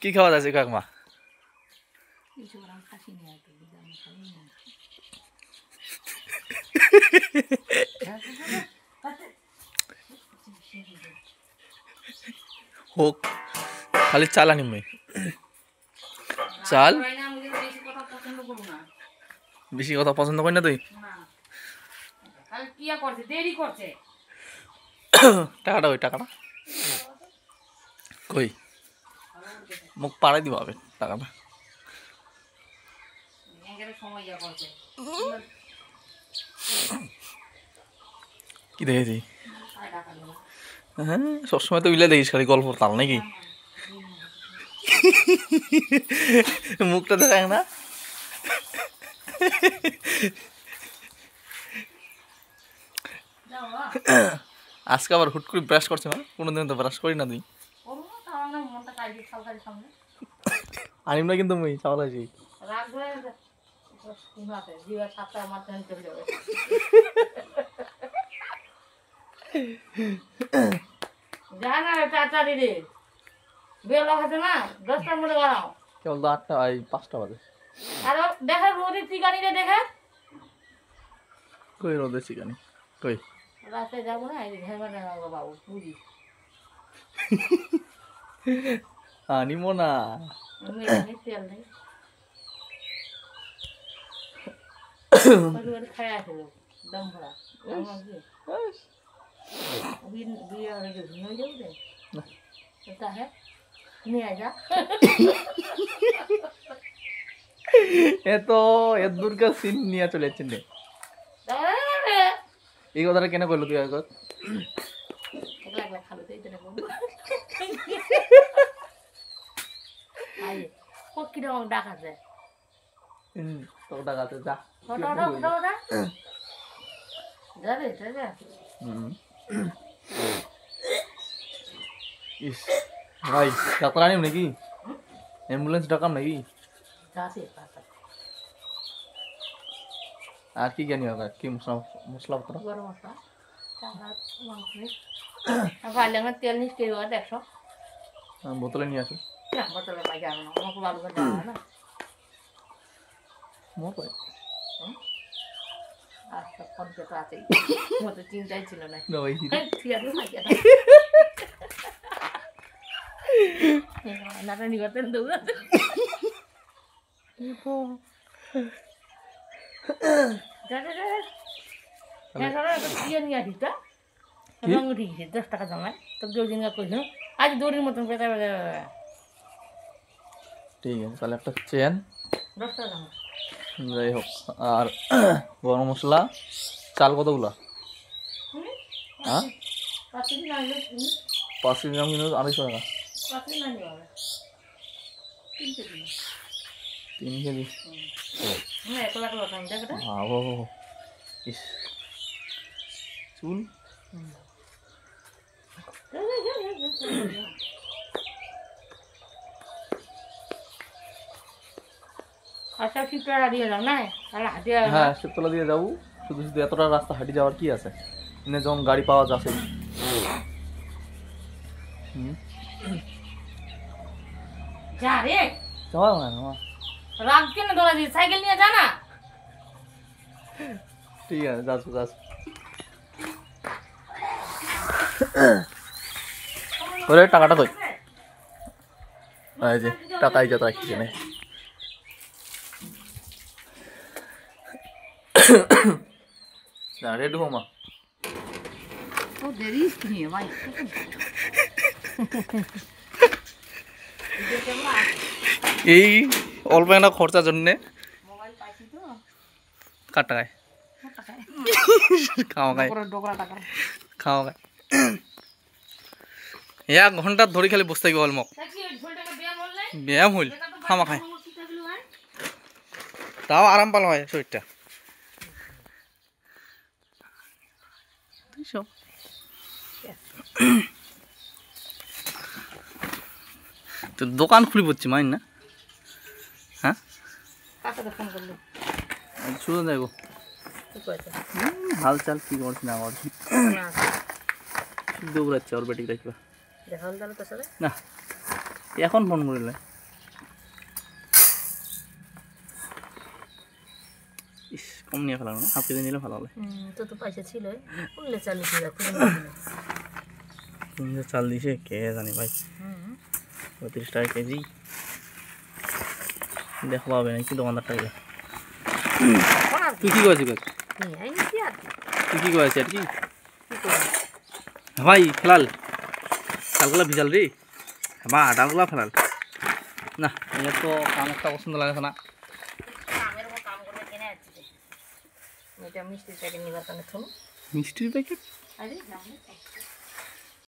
কি খাওয়া যাচ্ছে কাকমা? হোক খালি চাল আনিম চাল। বেশি কথা পছন্দ করি না তুই? টাকাটা ওই টাকাটা কই মুখ পাড়াই দিব হবে টাকাটা। কি দেখেছি? হ্যাঁ সবসময় তো উইলে দেখিস খালি গল্প তাল নাকি? মুখটা দেখায় না। আজকে আবার হুট করে ব্রাশ করছে না? কোনোদিন তো ব্রাশ করি না তুই। আনিম না কিন্তু মুই চাওয়া লাগছি। কেবল তো 8টা 5টা বাজে। কই রোদের চিকানি কই? রাস্তায় যাবো না বাবু বুঝি আনিমো না। তেল নেই খাই আসলো দম ভরা এত এত দূরকার সিন নিয়ে চলে যাচ্ছেন রে। এই কথাটা কেন করলো তুই আগত? ডাকাতে তোকে ডাকাতে যা ইস ভাই ডাক্তার আনিম নাকি? অ্যাম্বুলেন্স ডাকাম নাকি? আর কি জানি হবে? কি মশলা মশলা পত্র? গরম মশলা তেল নিশ্চয়ই 100 বোতলে নিয়ে আসো। বোতলে পাই যাবে না না মোট আচ্ছা পঞ্চাশ আছে মতো চিন্তাই ছিল না নাটানি করতেন দৌড়াতে নিয়ে আসিস তা উঠে গেছি 10 টাকা জমায় তো কেউ দিন কইল আজ দড়ির মতন পেতা ঠিক আছে তাহলে একটা চেন 10 টাকা জমা যাই হোক। আর গরম মশলা চাল কতগুলা? হ্যাঁ 5 কেজি দাম কিন্তু 250 টাকা। 3 কেজি চুল হ্যাঁ শিবতলা দিয়ে যাবো। শুধু শুধু এতটা রাস্তা হাঁটি যাওয়ার কি আছে? যখন গাড়ি পাওয়া যাচ্ছে ঠিক আছে যাচ্ছ যাচ্ছ টাকাটা কই? যে টাকাই যা রাখছি না রেডি হো মা এই অল্প একটা খরচার জন্যে কার টাকায় খাওয়া খায় খাওয়া খায় 1 ঘন্টা ধরে খালি বসে থাকবে অলমক ব্যায়াম হইল খামা খায় তাও আরাম পালো হয় শরীরটা। তো দোকান খুলি পড়ছি মাইন না? হ্যাঁ শুধু যাইব হাল চাল কি করছি না করছি দৌড়াচ্ছে ওর বেটিক দেখবা দেখা হল তাহলে তোর সাথে না এখন ফোন করিলে ইস কম নিয়ে ফেলাম না হাফ কেজি নিলে ভালো হলে তো তো পয়সা ছিল উঠলে চালিয়ে দিয়ে তুমি যে চাল দিছে কে জানি ভাই 35 টাকা কেজি দেখো পাবে না কি দোকানদার টাকা তুই কি করেছিস তুই কি করেছিস আর কি ভাই ফেলাল চালগুলা ভিজাল রে বা ডালগুলা ফেলাল না এটা তো কাম একটা পছন্দ লাগে না মিষ্টির প্যাকেট নিবার কারণে মিষ্টির প্যাকেট